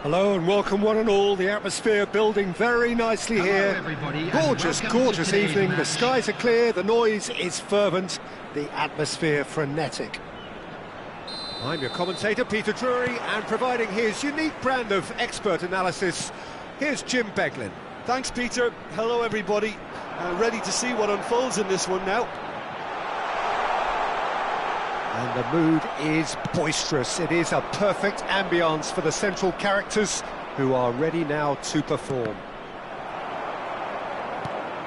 Hello and welcome one and all. The atmosphere building very nicely here. Gorgeous, gorgeous evening. The skies are clear, the noise is fervent, the atmosphere frenetic. I'm your commentator, Peter Drury, and providing his unique brand of expert analysis, here's Jim Beglin. Thanks, Peter. Hello, everybody. Ready to see what unfolds in this one now. And the mood is boisterous. It is a perfect ambience for the central characters who are ready now to perform.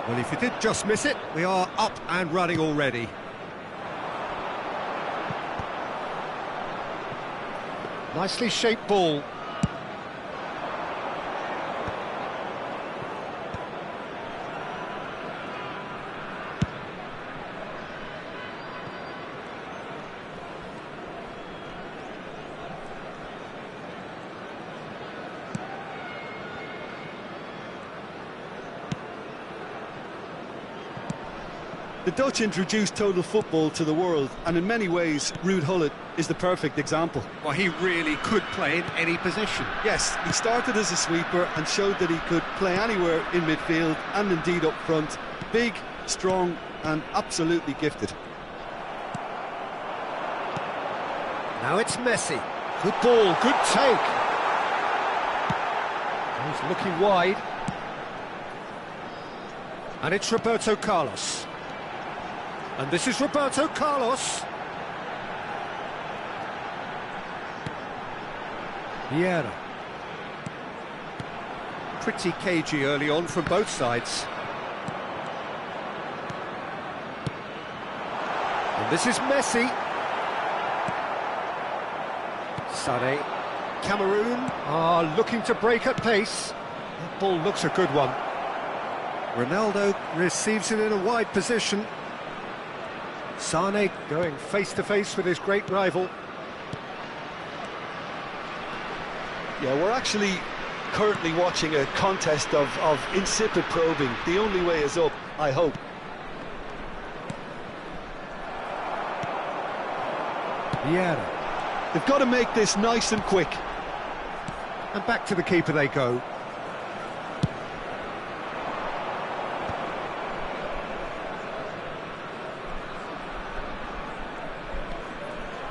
Well, if you did just miss it, we are up and running already. Nicely shaped ball. The Dutch introduced total football to the world, and in many ways, Ruud Gullit is the perfect example. Well, he really could play in any position. Yes, he started as a sweeper and showed that he could play anywhere in midfield and indeed up front. Big, strong and absolutely gifted. Now it's Messi. Good ball, good take. He's looking wide. And it's Roberto Carlos. And this is Roberto Carlos. Vieira. Pretty cagey early on from both sides. And this is Messi. Sané. Cameroon are looking to break at pace. That ball looks a good one. Ronaldo receives it in a wide position. Sané going face-to-face with his great rival. Yeah, we're actually currently watching a contest of insipid probing. The only way is up, I hope. Vieira. They've got to make this nice and quick. And back to the keeper they go.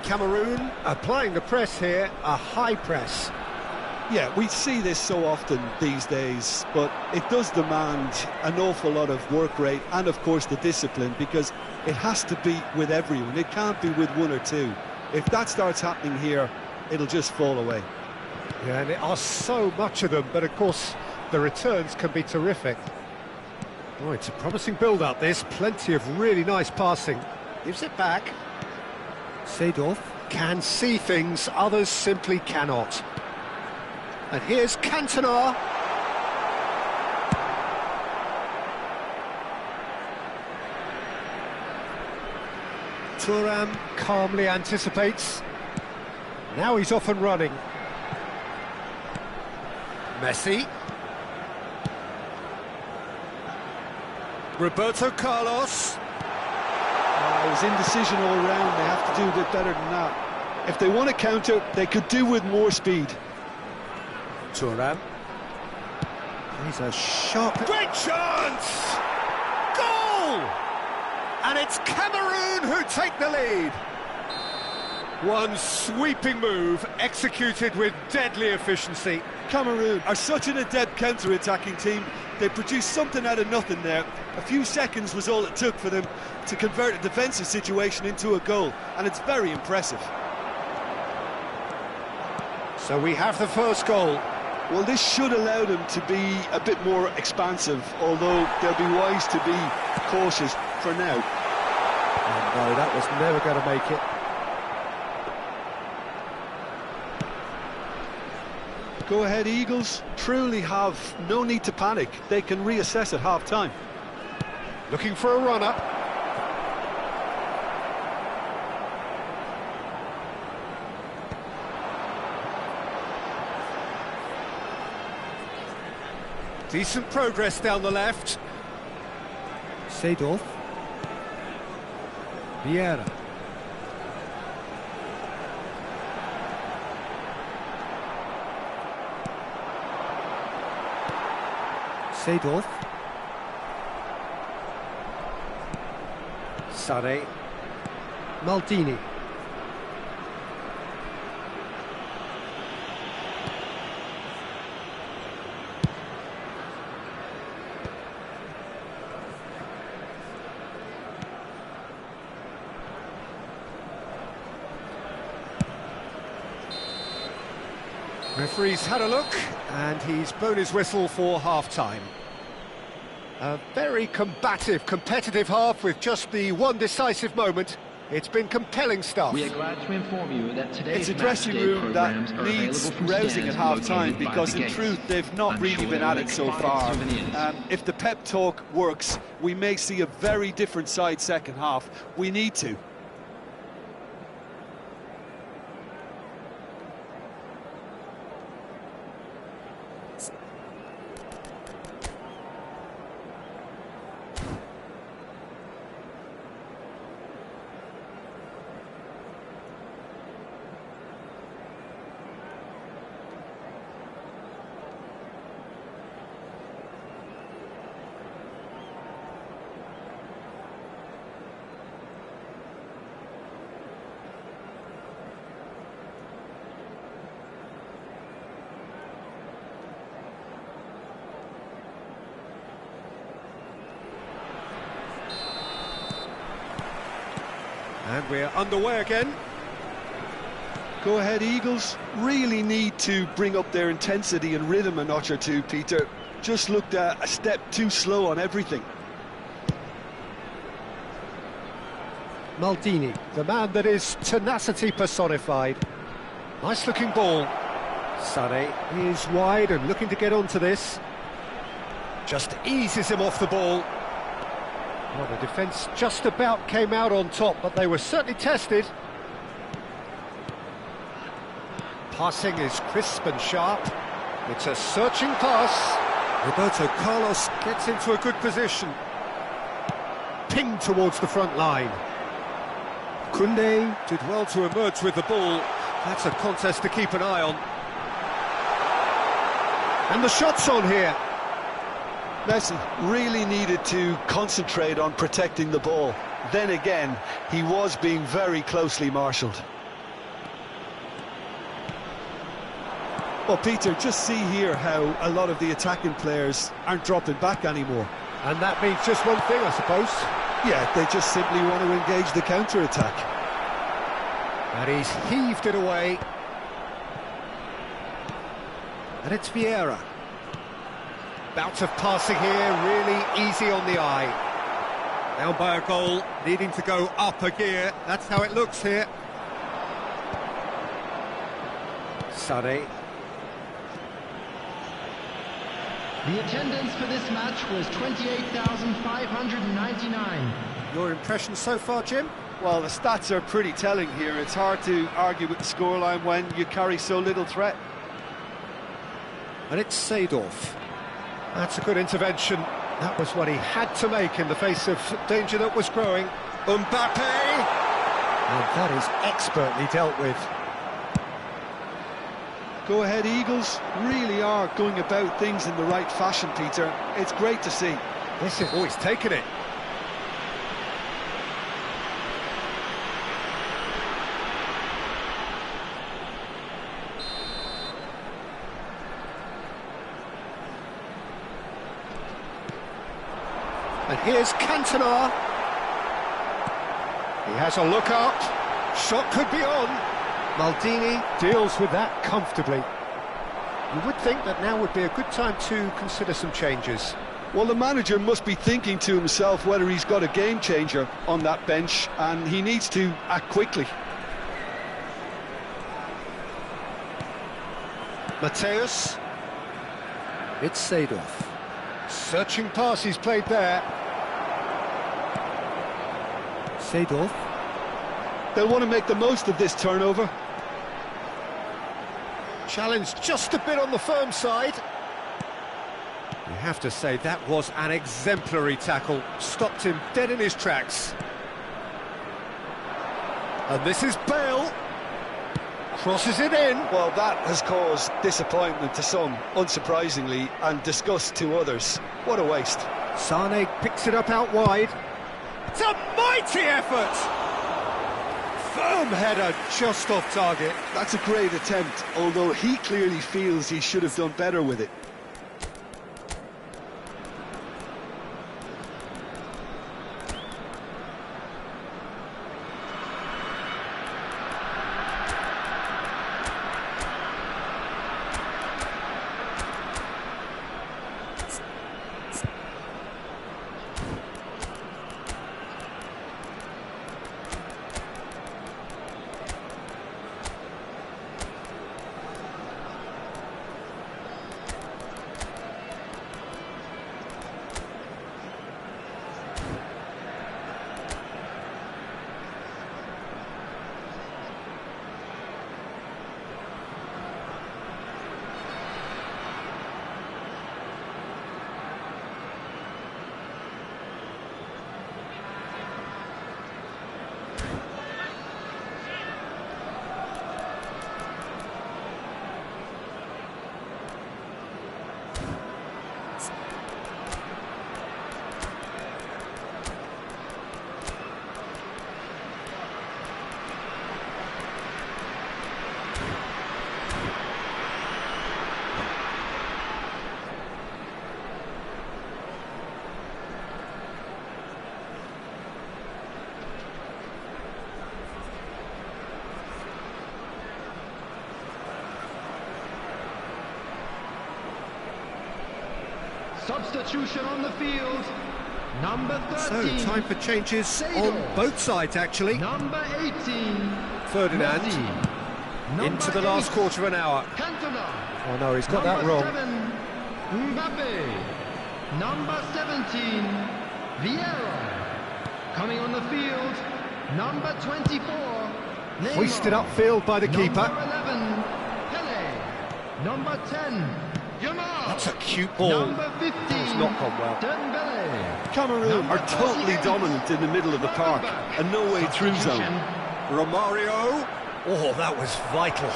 Cameroon applying the press here, a high press. Yeah, we see this so often these days, but it does demand an awful lot of work rate and, of course, the discipline, because it has to be with everyone. It can't be with one or two. If that starts happening here, it'll just fall away. Yeah, and there are so much of them, but, of course, the returns can be terrific. Oh, it's a promising build-up, this. Plenty of really nice passing. Gives it back. Seedorf can see things others simply cannot. And here's Cantona. Thuram calmly anticipates. Now he's off and running. Messi. Roberto Carlos. It was indecision all round. They have to do a bit better than that. If they want to counter, they could do with more speed. Thuram. He's a sharp... Great chance! Goal! And it's Cameroon who take the lead. One sweeping move, executed with deadly efficiency. Cameroon are such an adept counter-attacking team. They produced something out of nothing there. A few seconds was all it took for them to convert a defensive situation into a goal, and it's very impressive. So we have the first goal. Well, this should allow them to be a bit more expansive, although they'll be wise to be cautious for now. Oh no, that was never going to make it. Go ahead, Eagles. Truly have no need to panic. They can reassess at half-time. Looking for a runner. Decent progress down the left. Seedorf. Vieira. Seedorf. Sare. Maldini. Referee's had a look, and he's blown his whistle for half-time. A very combative, competitive half with just the one decisive moment. It's been compelling stuff. We are glad to inform you that today's it's a dressing room that needs rousing at half-time because in truth they've not really been at it so far. If the pep talk works, we may see a very different side second half. We need to. And we're underway again. Go ahead, Eagles. Really need to bring up their intensity and rhythm a notch or two, Peter. Just looked a step too slow on everything. Maldini, the man that is tenacity personified. Nice looking ball. Sane is wide and looking to get onto this. Just eases him off the ball. Well, the defence just about came out on top, but they were certainly tested. Passing is crisp and sharp. It's a searching pass. Roberto Carlos gets into a good position. Pinged towards the front line. Koundé did well to emerge with the ball. That's a contest to keep an eye on. And the shot's on here. Messi really needed to concentrate on protecting the ball. Then again, he was being very closely marshalled. Well, Peter, just see here how a lot of the attacking players aren't dropping back anymore. And that means just one thing, I suppose. Yeah, they just simply want to engage the counter-attack. And he's heaved it away. And it's Vieira. Bout of passing here, really easy on the eye. Down by a goal, needing to go up a gear. That's how it looks here. Sane. The attendance for this match was 28,599. Your impression so far, Jim? Well, the stats are pretty telling here. It's hard to argue with the scoreline when you carry so little threat. And it's Seedorf. That's a good intervention. That was what he had to make in the face of danger that was growing. Mbappe! And that is expertly dealt with. Go ahead, Eagles. Really are going about things in the right fashion, Peter. It's great to see. This is... Oh, he's taken it. And here's Cantona. He has a look up. Shot could be on. Maldini deals with that comfortably. You would think that now would be a good time to consider some changes. Well, the manager must be thinking to himself whether he's got a game changer on that bench, and he needs to act quickly. Mateus. It's Seedorf. Searching pass he's played there. Seedorf. They'll want to make the most of this turnover. Challenge just a bit on the firm side. You have to say that was an exemplary tackle. Stopped him dead in his tracks. And this is Bale. Crosses it in. Well, that has caused disappointment to some, unsurprisingly, and disgust to others. What a waste. Sane picks it up out wide. It's a mighty effort! Firm header just off target. That's a great attempt, although he clearly feels he should have done better with it. Substitution on the field. Number 13. So, time for changes on both sides, actually. Number 18. Ferdinand into the last quarter of an hour. Cantona. Oh no, he's got that wrong. 7, Mbappe. Number 17. Vieira. Coming on the field. Number 24. Neymar. Hoisted upfield by the keeper. Number 11. Pele. Number 10. Yamal. That's a cute ball. Number 15. It's not gone well. Dembele. Cameroon are totally dominant in the middle of the park, and no way through zone. Romario. Oh, that was vital.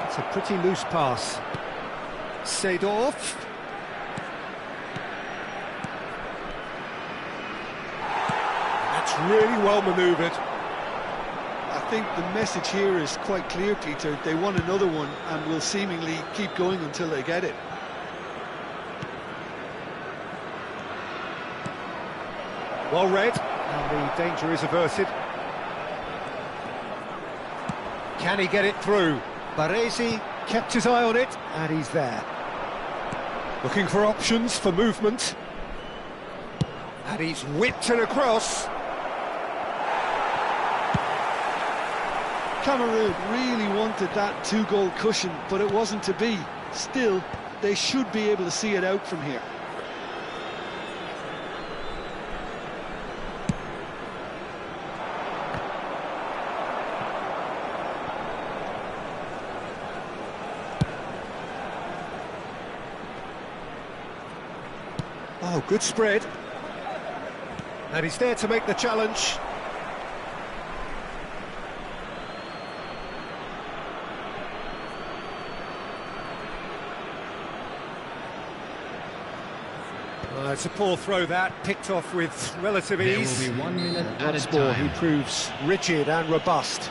It's a pretty loose pass. Seedorf. That's really well manoeuvred. I think the message here is quite clear, Peter. They want another one and will seemingly keep going until they get it. Well read, and the danger is averted. Can he get it through? Baresi kept his eye on it, and he's there. Looking for options for movement. And he's whipped it across. Cameroon really wanted that two-goal cushion, but it wasn't to be. Still, they should be able to see it out from here. Oh, good spread. And he's there to make the challenge. It's a poor throw that, picked off with relative ease. There will be 1 minute at a Once more, he time. proves rigid and robust.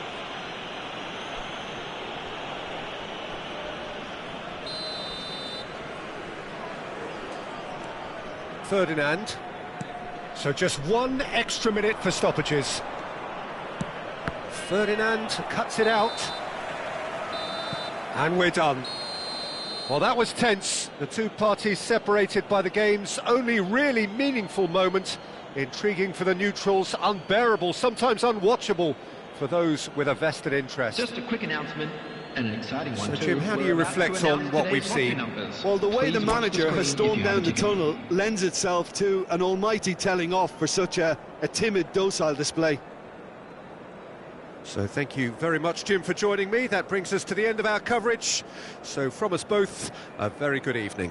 Ferdinand. So just 1 extra minute for stoppages. Ferdinand cuts it out. And we're done. Well, that was tense. The two parties separated by the game's only really meaningful moment. Intriguing for the neutrals, unbearable, sometimes unwatchable for those with a vested interest. Just a quick announcement, and an exciting one So, too. Jim, how do We're you about reflect to on announce what today's we've lottery seen? numbers. Well, the way Please the watch the manager screen has if stormed you down haven't the yet. tunnel lends itself to an almighty telling off for such a timid, docile display. So thank you very much, Jim, for joining me. That brings us to the end of our coverage. So from us both, a very good evening.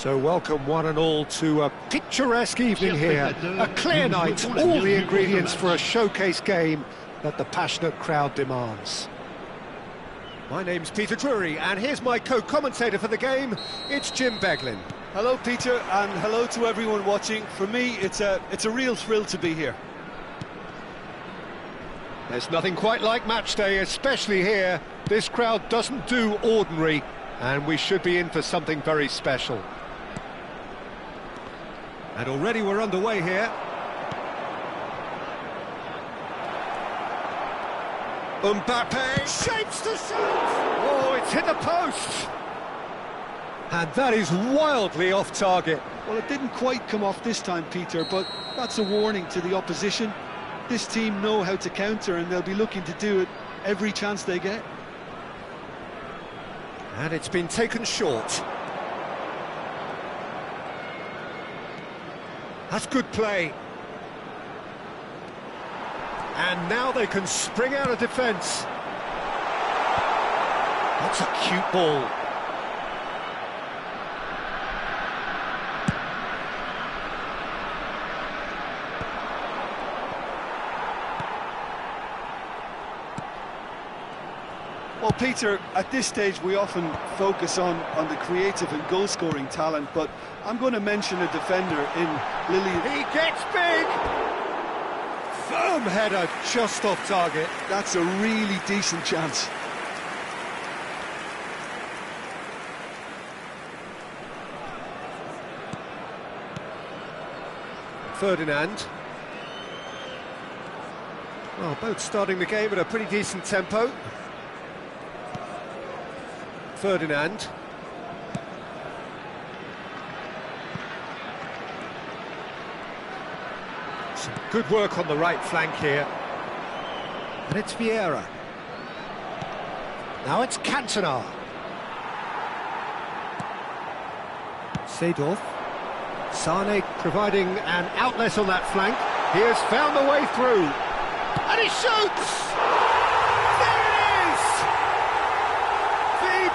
So welcome one and all to a picturesque evening here. A clear night, all the ingredients for a showcase game that the passionate crowd demands. My name's Peter Drury, and here's my co-commentator for the game, it's Jim Beglin. Hello, Peter, and hello to everyone watching. For me, it's a real thrill to be here. There's nothing quite like match day, especially here. This crowd doesn't do ordinary, and we should be in for something very special. And already we're underway here. Mbappe shapes the shot! Oh, it's hit the post! And that is wildly off target. Well, it didn't quite come off this time, Peter, but that's a warning to the opposition. This team know how to counter, and they'll be looking to do it every chance they get. And it's been taken short. That's good play. And now they can spring out of defence. That's a cute ball. Well, Peter, at this stage we often focus on the creative and goal-scoring talent, but I'm going to mention a defender in Lillian. He gets big! Firm header, just off target. That's a really decent chance. Ferdinand. Well, both starting the game at a pretty decent tempo. Ferdinand. Some good work on the right flank here. And it's Vieira. Now it's Cantona. Seedorf. Sane providing an outlet on that flank. He has found the way through. And he shoots!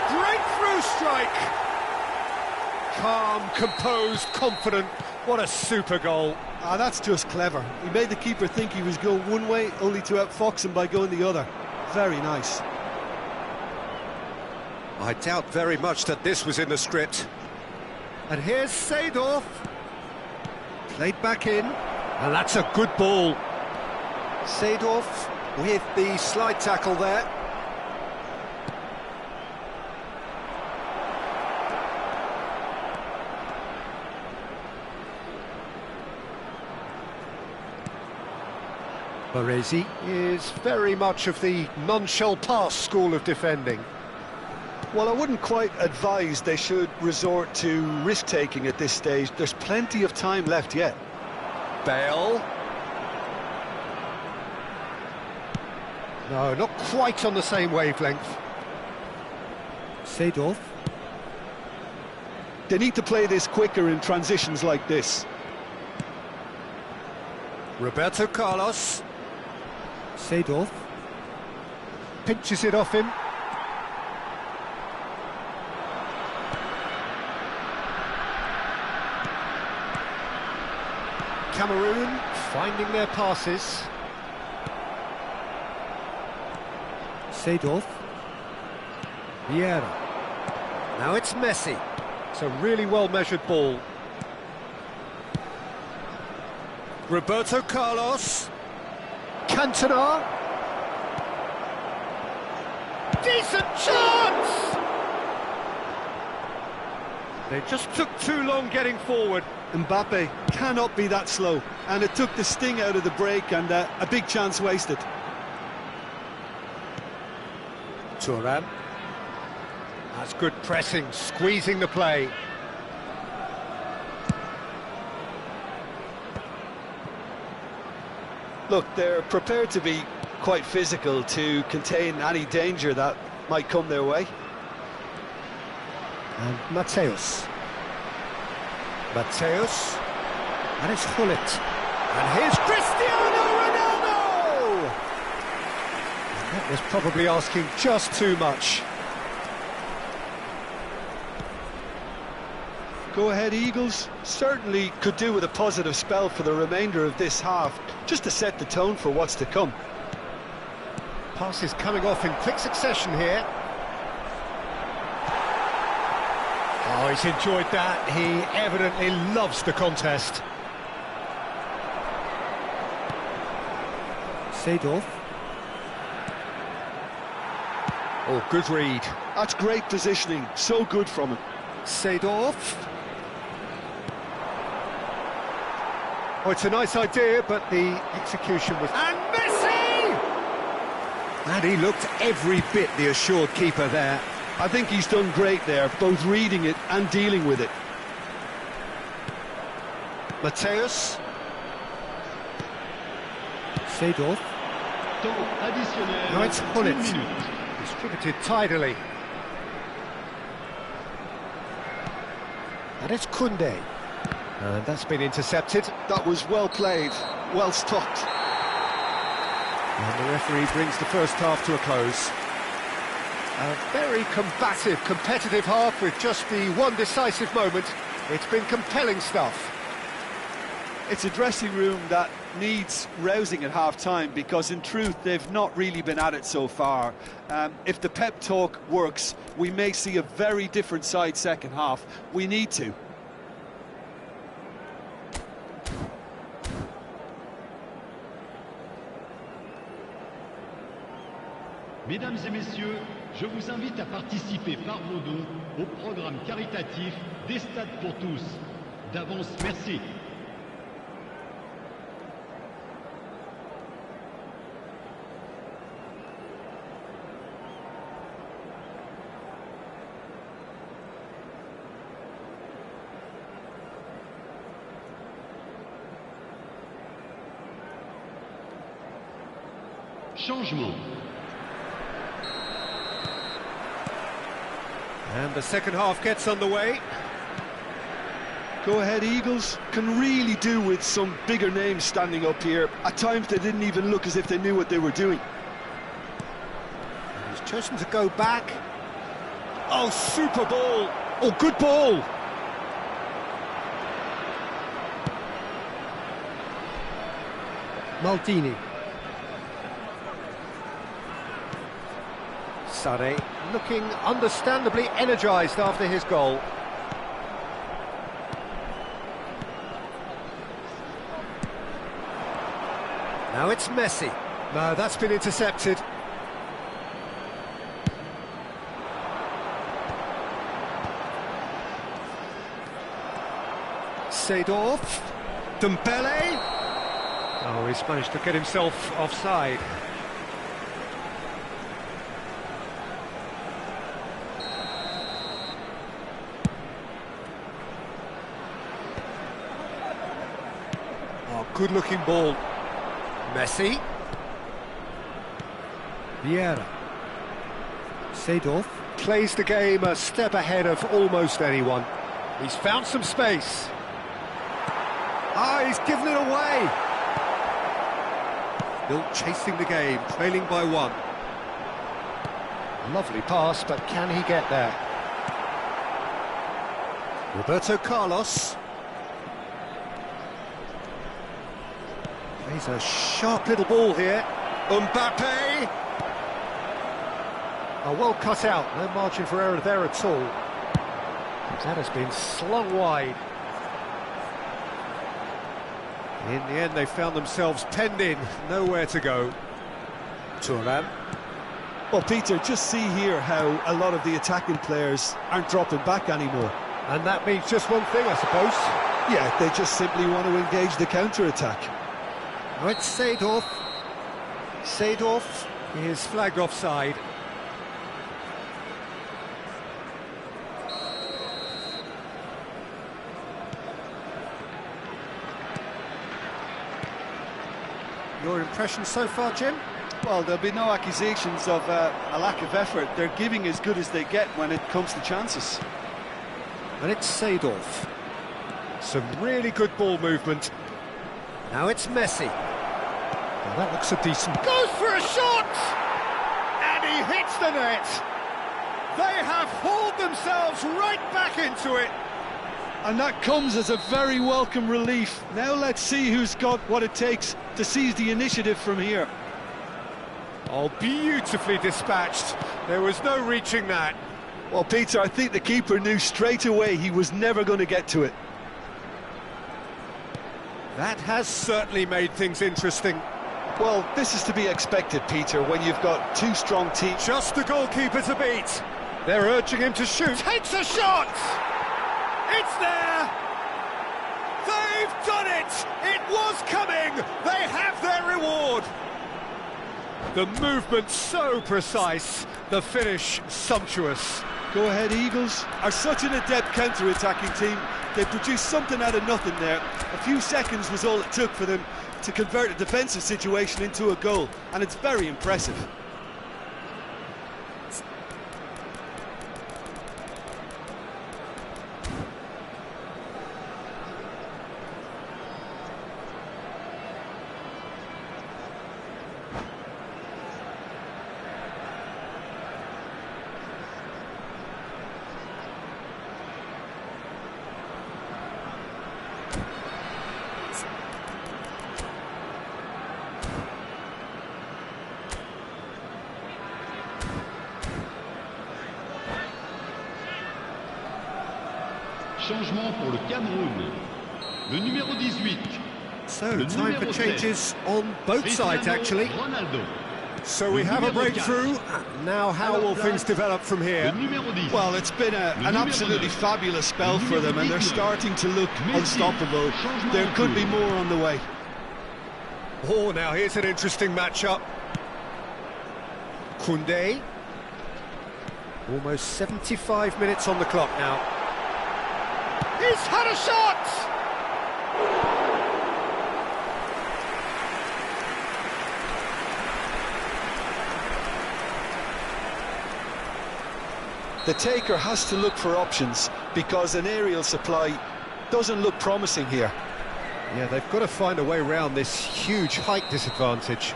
Breakthrough strike! Calm, composed, confident. What a super goal. Ah, that's just clever. He made the keeper think he was going one way, only to outfox him by going the other. Very nice. I doubt very much that this was in the script. And here's Seedorf. Played back in. And that's a good ball. Seedorf with the slide tackle there. Baresi is very much of the non-shell pass school of defending. Well, I wouldn't quite advise they should resort to risk-taking at this stage. There's plenty of time left yet. Bale. No, not quite on the same wavelength. Seedorf. They need to play this quicker in transitions like this. Roberto Carlos. Seedorf pinches it off him. Cameroon finding their passes. Seedorf. Vieira. Now it's Messi. It's a really well-measured ball. Roberto Carlos. Cantona. Decent chance! They just took too long getting forward. Mbappe cannot be that slow, and it took the sting out of the break, and a big chance wasted. Thuram. That's good pressing, squeezing the play. Look, they're prepared to be quite physical to contain any danger that might come their way. And Mateus. Mateus. And it's Hullet. And here's Cristiano Ronaldo! And that was probably asking just too much. Go ahead, Eagles. Certainly could do with a positive spell for the remainder of this half, just to set the tone for what's to come. Passes coming off in quick succession here. Oh, he's enjoyed that. He evidently loves the contest. Seedorf. Oh, good read. That's great positioning, so good from him. Seedorf. Oh, it's a nice idea, but the execution was... And Messi! And he looked every bit the assured keeper there. I think he's done great there, both reading it and dealing with it. Mateus. Seedorf. Now it's Hullet. Distributed tidily. And it's Koundé. And that's been intercepted. That was well played, well stopped. And the referee brings the first half to a close. A very combative, competitive half with just the one decisive moment. It's been compelling stuff. It's a dressing room that needs rousing at half-time, because in truth they've not really been at it so far. If the pep talk works, we may see a very different side second half. We need to. Mesdames et messieurs, je vous invite à participer par vos dons au programme caritatif des Stades pour tous. D'avance, merci. Changement. And the second half gets underway. Go ahead, Eagles. Can really do with some bigger names standing up here. At times they didn't even look as if they knew what they were doing. And he's chosen to go back. Oh, super ball. Oh, good ball. Maldini. Sarri looking understandably energised after his goal. Now it's Messi. No, that's been intercepted. Seedorf. Dembele. Oh, he's managed to get himself offside. Good-looking ball. Messi. Vieira. Seedorf plays the game a step ahead of almost anyone. He's found some space. Ah, he's given it away. Still chasing the game, trailing by one. Lovely pass, but can he get there? Roberto Carlos. He's a sharp little ball here. Mbappe! Oh, well cut out, no margin for error there at all. That has been slung wide. In the end, they found themselves penned in, nowhere to go. Thuram. Well, Peter, just see here how a lot of the attacking players aren't dropping back anymore. And that means just one thing, I suppose. Yeah, they just simply want to engage the counter-attack. Now it's Seedorf. Seedorf is flagged offside. Your impression so far, Jim? Well, there'll be no accusations of a lack of effort. They're giving as good as they get when it comes to chances. And it's Seedorf. Some really good ball movement. Now it's Messi. Well, that looks a decent... Goes for a shot! And he hits the net! They have hauled themselves right back into it! And that comes as a very welcome relief. Now let's see who's got what it takes to seize the initiative from here. Oh, beautifully dispatched. There was no reaching that. Well, Peter, I think the keeper knew straight away he was never going to get to it. That has certainly made things interesting. Well, this is to be expected, Peter, when you've got two strong teams. Just the goalkeeper to beat. They're urging him to shoot. Takes a shot! It's there! They've done it! It was coming! They have their reward! The movement so precise, the finish sumptuous. Go ahead, Eagles are such an adept counter-attacking team. They produced something out of nothing there. A few seconds was all it took for them to convert a defensive situation into a goal, and it's very impressive. Changement pour le Cameroun. Le numéro 18. So, time for changes on both sides, actually. Ronaldo. So we have a breakthrough. Now how will things develop from here? Well, it's been an absolutely fabulous spell for them, and they're starting to look unstoppable. There could be more on the way. Oh, now here's an interesting matchup. Koundé. Almost 75 minutes on the clock now. He's had a shot! The taker has to look for options because an aerial supply doesn't look promising here. Yeah, they've got to find a way around this huge height disadvantage.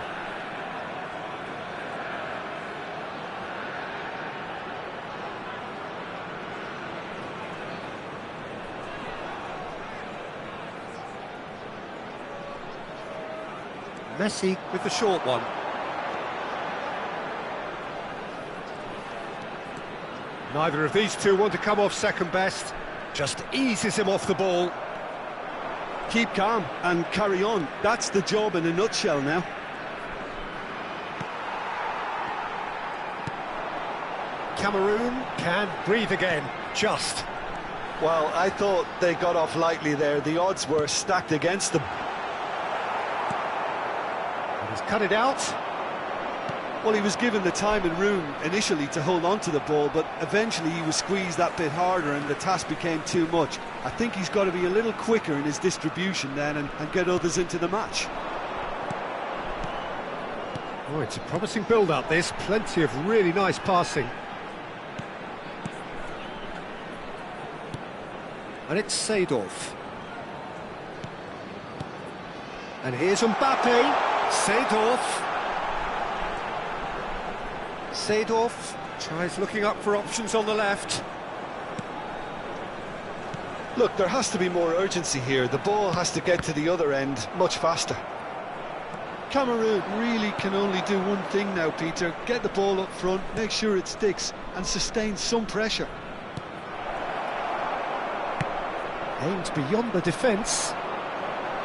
Messi with the short one. Neither of these two want to come off second best. Just eases him off the ball. Keep calm and carry on. That's the job in a nutshell now. Cameroon can breathe again, just. Well, I thought they got off lightly there. The odds were stacked against them. He's cut it out. Well, he was given the time and room initially to hold on to the ball, but eventually he was squeezed that bit harder and the task became too much. I think he's got to be a little quicker in his distribution then and get others into the match. Oh, it's a promising build-up, this. Plenty of really nice passing. And it's Seedorf. And here's Mbappe. Seedorf. Seedorf tries looking up for options on the left. Look, there has to be more urgency here. The ball has to get to the other end much faster. Cameroon really can only do one thing now, Peter. Get the ball up front, make sure it sticks, and sustain some pressure. Aims beyond the defence.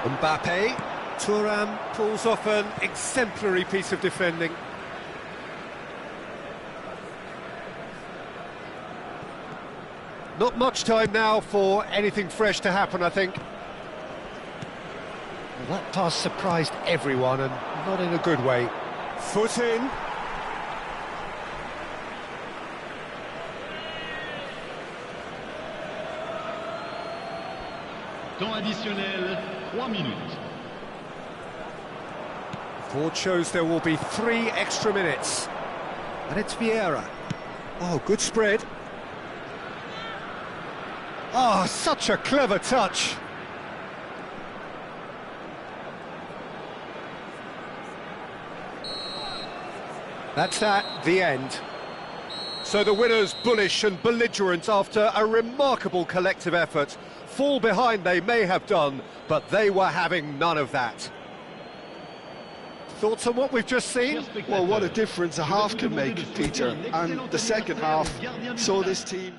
Mbappe. Thuram pulls off an exemplary piece of defending. Not much time now for anything fresh to happen, I think. Well, that pass surprised everyone, and not in a good way. Foot in. Temps additionnel, 3 minutes. Ford shows there will be 3 extra minutes. And it's Vieira. Oh, good spread. Oh, such a clever touch. That's the end. So the winners bullish and belligerent after a remarkable collective effort. fall behind they may have done, but they were having none of that. Thoughts on what we've just seen? Well, what a difference a half can make, Peter. And the second half saw this team...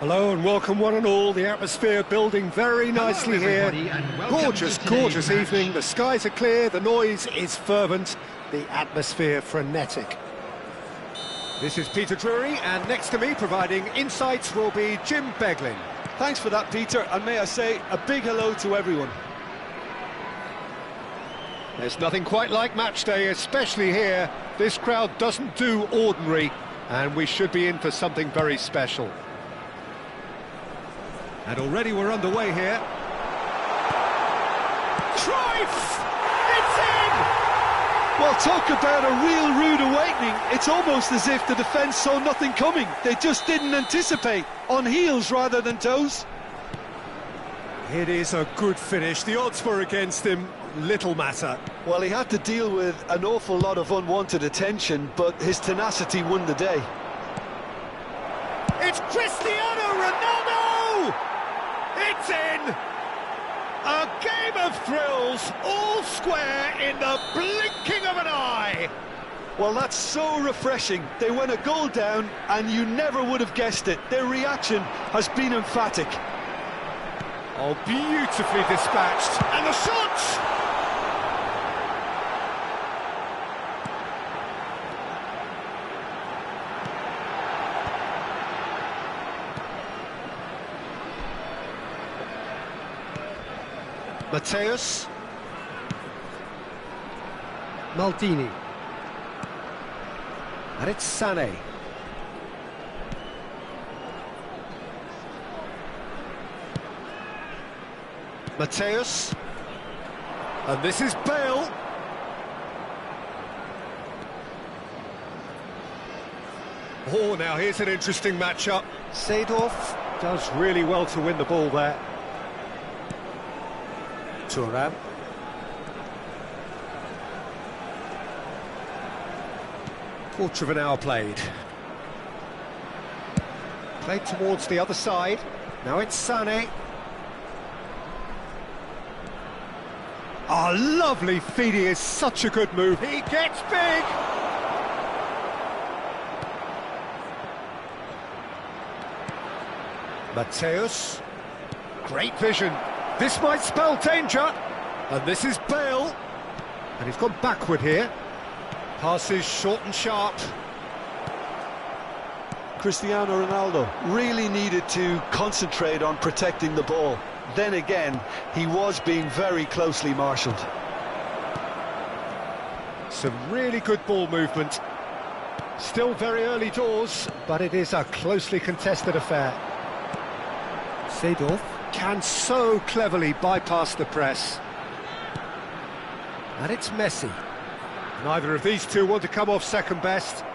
Hello and welcome one and all. The atmosphere building very nicely here. Gorgeous, gorgeous evening. The skies are clear, the noise is fervent, the atmosphere frenetic. This is Peter Drury, and next to me providing insights will be Jim Beglin. Thanks for that, Peter, and may I say a big hello to everyone. There's nothing quite like match day, especially here. This crowd doesn't do ordinary, and we should be in for something very special. And already we're underway here. Cruyff! It's in! Well, talk about a real rude awakening. It's almost as if the defence saw nothing coming. They just didn't anticipate. On heels rather than toes. It is a good finish. The odds were against him. Little matter. Well, he had to deal with an awful lot of unwanted attention, but his tenacity won the day. It's Cristiano Ronaldo! It's in! A game of thrills, all square in the blinking of an eye! Well, that's so refreshing. They went a goal down, and you never would have guessed it. Their reaction has been emphatic. Oh, beautifully dispatched. And the shot! Mateus. Maldini. And it's Sané. Mateus. And this is Bale. Oh, now here's an interesting matchup. Seedorf does really well to win the ball there. Thuram. Quarter of an hour played. Played towards the other side. Now it's Sané. Oh, lovely feeding is such a good move. He gets big! Mateus. Great vision. This might spell danger. And this is Bale. And he's gone backward here. Passes short and sharp. Cristiano Ronaldo really needed to concentrate on protecting the ball. Then again, he was being very closely marshalled. Some really good ball movement. Still very early doors, but it is a closely contested affair. Seedorf can so cleverly bypass the press. And it's Messi. Neither of these two want to come off second best.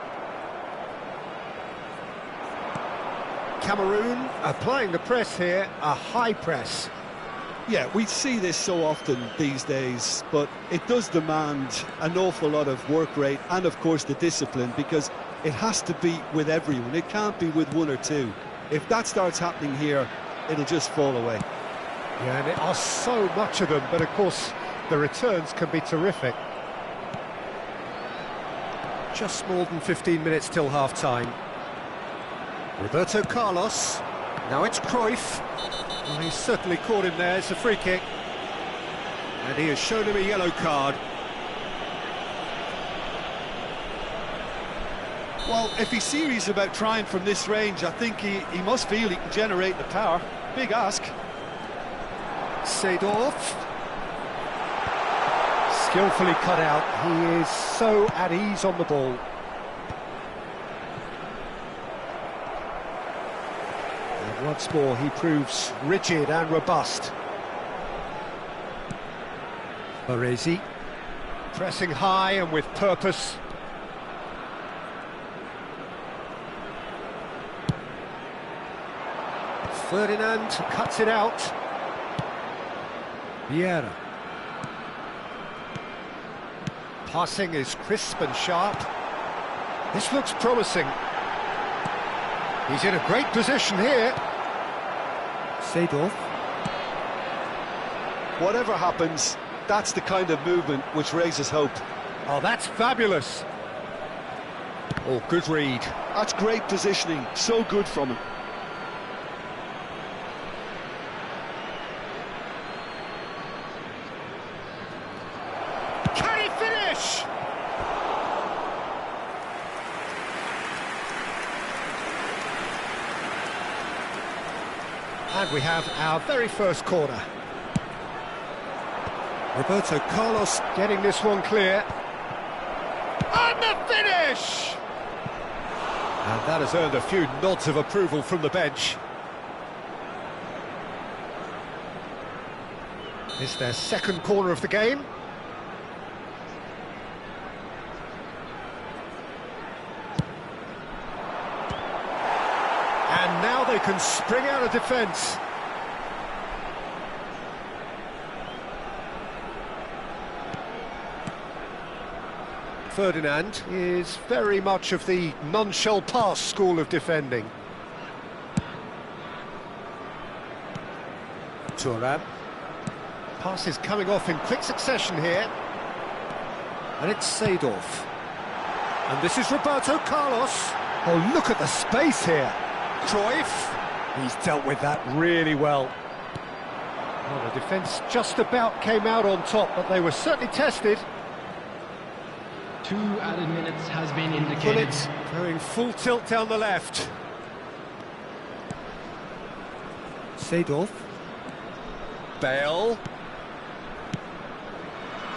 Cameroon applying the press here, a high press. Yeah, we see this so often these days, but it does demand an awful lot of work rate and, of course, the discipline, because it has to be with everyone. It can't be with one or two. If that starts happening here, it'll just fall away. Yeah, and there are so much of them, but of course the returns can be terrific. Just more than 15 minutes till half-time. Roberto Carlos. Now it's Cruyff. Well, he's certainly caught him there. It's a free kick. And he has shown him a yellow card. Well, if he's serious about trying from this range, I think he must feel he can generate the power. Big ask. Seedorf. Skillfully cut out. He is so at ease on the ball. And once more he proves rigid and robust. Baresi. Pressing high and with purpose. Ferdinand cuts it out. Vieira. Passing is crisp and sharp. This looks promising. He's in a great position here. Seedorf. Whatever happens, that's the kind of movement which raises hope. Oh, that's fabulous. Oh, good read. That's great positioning. So good from him. Can he finish? And we have our very first corner. Roberto Carlos getting this one clear. And the finish! And that has earned a few nods of approval from the bench. It's their second corner of the game. And now they can spring out of defence. Ferdinand is very much of the none-shall-pass school of defending. Thuram. Pass is coming off in quick succession here. And it's Seedorf. And this is Roberto Carlos. Oh, look at the space here. Cruyff. He's dealt with that really well. Well, the defence just about came out on top, but they were certainly tested. 2 added minutes has been indicated. Bullet going full tilt down the left. Seedorf. Bale.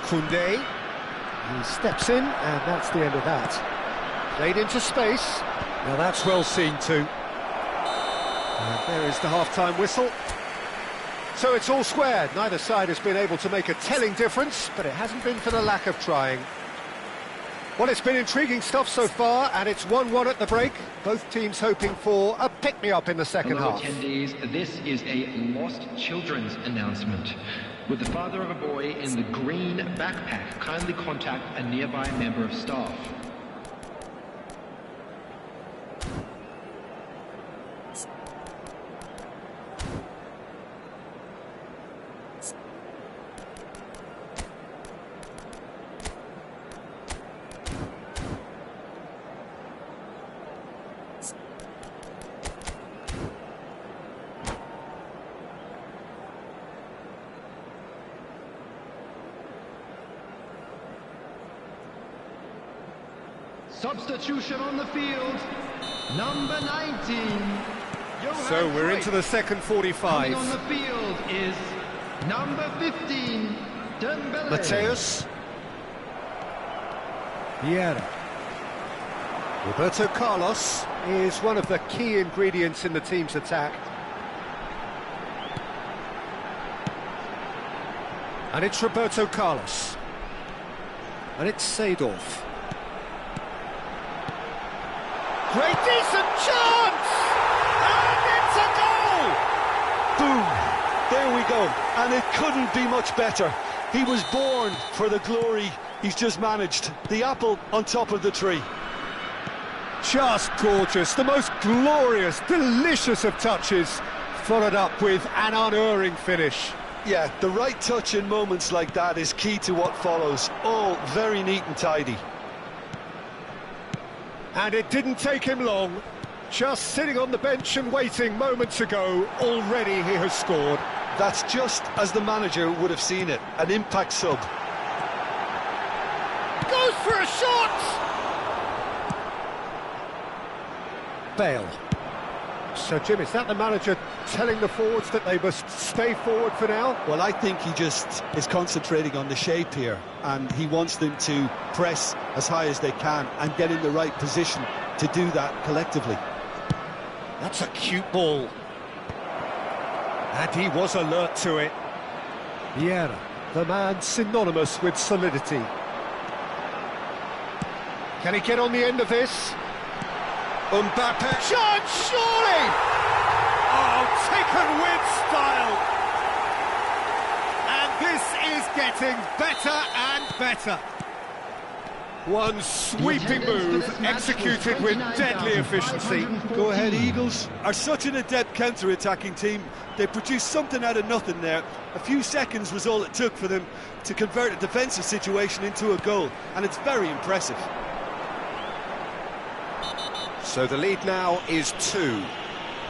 Koundé. He steps in, and that's the end of that. Played into space. Now that's well seen too. And there is the half-time whistle. So it's all square. Neither side has been able to make a telling difference, but it hasn't been for the lack of trying. Well, it's been intriguing stuff so far, and it's 1-1 at the break. Both teams hoping for a pick-me-up in the second half. Attendees, this is a lost children's announcement. With the father of a boy in the green backpack, kindly contact a nearby member of staff. Substitution on the field, number 19. So we're into the second 45. Coming on the field is number 15, Dembele. Mateus. Vieira. Roberto Carlos is one of the key ingredients in the team's attack. And it's Roberto Carlos. And it's Seedorf. Great decent chance! And it's a goal! Boom! There we go. And it couldn't be much better. He was born for the glory he's just managed. The apple on top of the tree. Just gorgeous. The most glorious, delicious of touches, followed up with an unerring finish. Yeah, the right touch in moments like that is key to what follows. All very neat and tidy. And it didn't take him long. Just sitting on the bench and waiting moments ago, already he has scored. That's just as the manager would have seen it, an impact sub. Goes for a shot! Bale. So, Jim, is that the manager telling the forwards that they must stay forward for now? Well, I think he just is concentrating on the shape here, and he wants them to press as high as they can and get in the right position to do that collectively. That's a cute ball. And he was alert to it. Vieira, the man synonymous with solidity. Can he get on the end of this? Mbappe, chance, surely! Oh, taken with style! And this is getting better and better. One sweeping move, executed with deadly efficiency. Go ahead, Eagles are such an adept counter-attacking team. They produced something out of nothing there. A few seconds was all it took for them to convert a defensive situation into a goal, and it's very impressive. So the lead now is 2.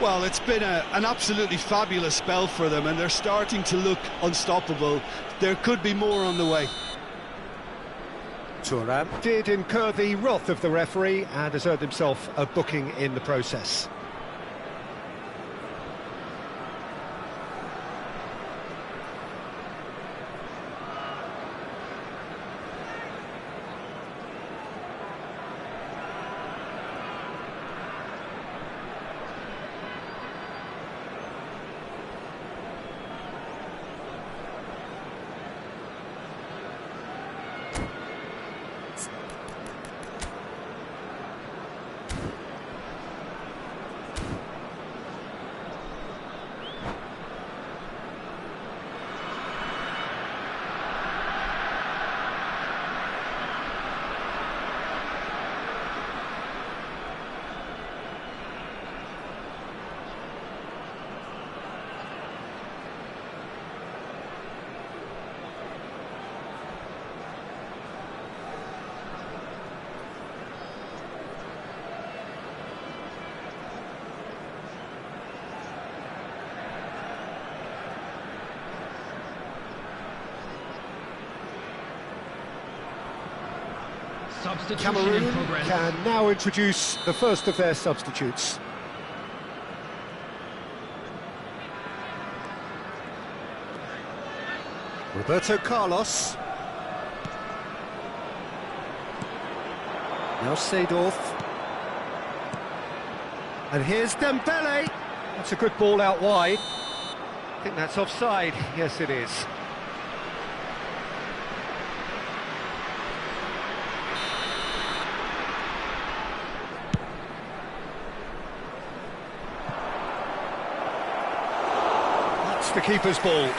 Well, it's been an absolutely fabulous spell for them, and they're starting to look unstoppable. There could be more on the way. Thuram did incur the wrath of the referee and has earned himself a booking in the process. Substitution in Cameroon progress. can now introduce the first of their substitutes. Roberto Carlos. Now Seedorf. And here's Dembele. That's a good ball out wide. I think that's offside. Yes, it is. That's the keeper's ball.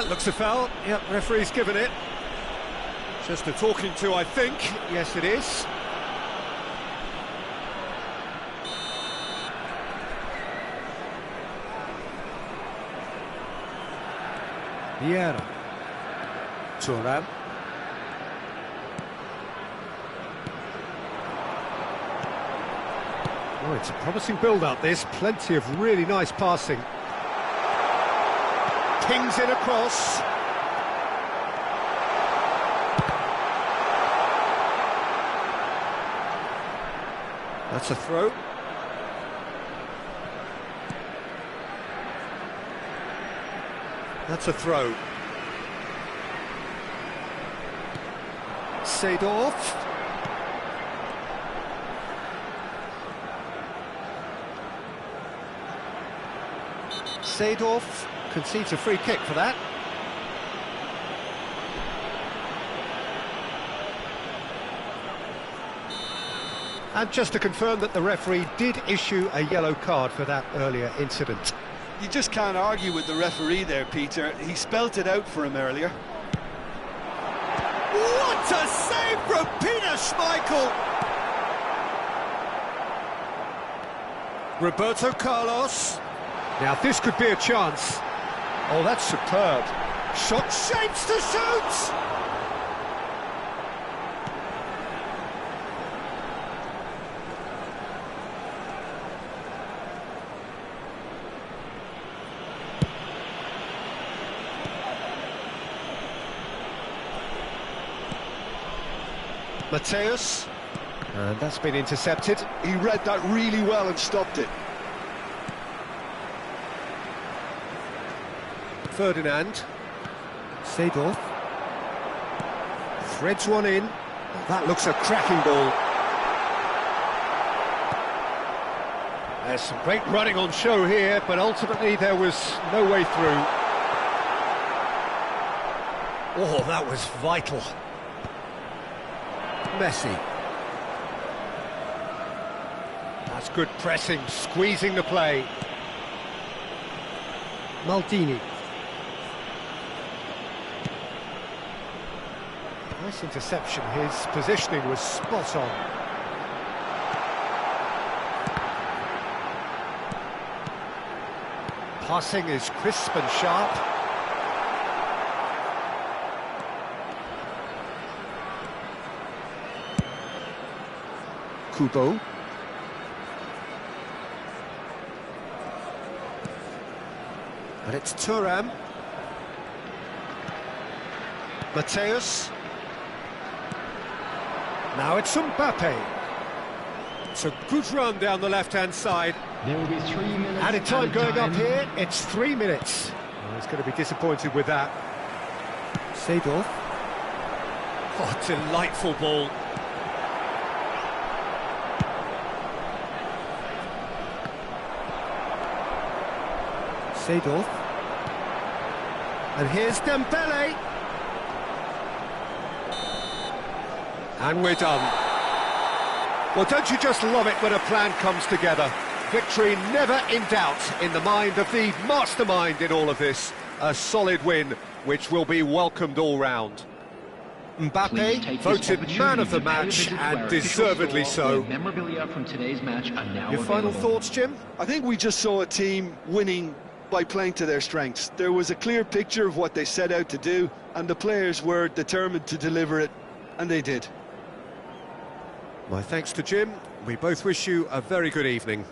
Looks a foul. Yep, referee's given it. Just a talking to, I think. Yes, it is. Vieira. Thuram. Oh, it's a promising build-up, this. Plenty of really nice passing. Pings in across. That's a throw. That's a throw. Seedorf. Seedorf concedes a free kick for that. And just to confirm that the referee did issue a yellow card for that earlier incident. You just can't argue with the referee there, Peter. He spelt it out for him earlier. What a save from Peter Schmeichel! Roberto Carlos. Now this could be a chance. Oh, that's superb. Shot shapes to shoot! Mateus, and that's been intercepted. He read that really well and stopped it. Ferdinand. Seedorf. Threads one in. That looks a cracking ball. There's some great running on show here, but ultimately there was no way through. Oh, that was vital. Messi. That's good pressing, squeezing the play. Maldini. Nice interception, his positioning was spot on. Passing is crisp and sharp. Kubo. And it's Thuram. Mateus. Now it's Mbappe. It's a good run down the left-hand side. There will be 3 minutes. Added time going up here, it's 3 minutes. Oh, he's going to be disappointed with that. Seedorf. Oh, delightful ball. Seedorf. And here's Dembele. And we're done. Well, don't you just love it when a plan comes together? Victory never in doubt in the mind of the mastermind in all of this. A solid win, which will be welcomed all round. Mbappe voted man of the match, and deservedly so. Memorabilia from today's match are now Your final available. thoughts, Jim? I think we just saw a team winning by playing to their strengths. There was a clear picture of what they set out to do, and the players were determined to deliver it, and they did. My thanks to Jim. We both wish you a very good evening.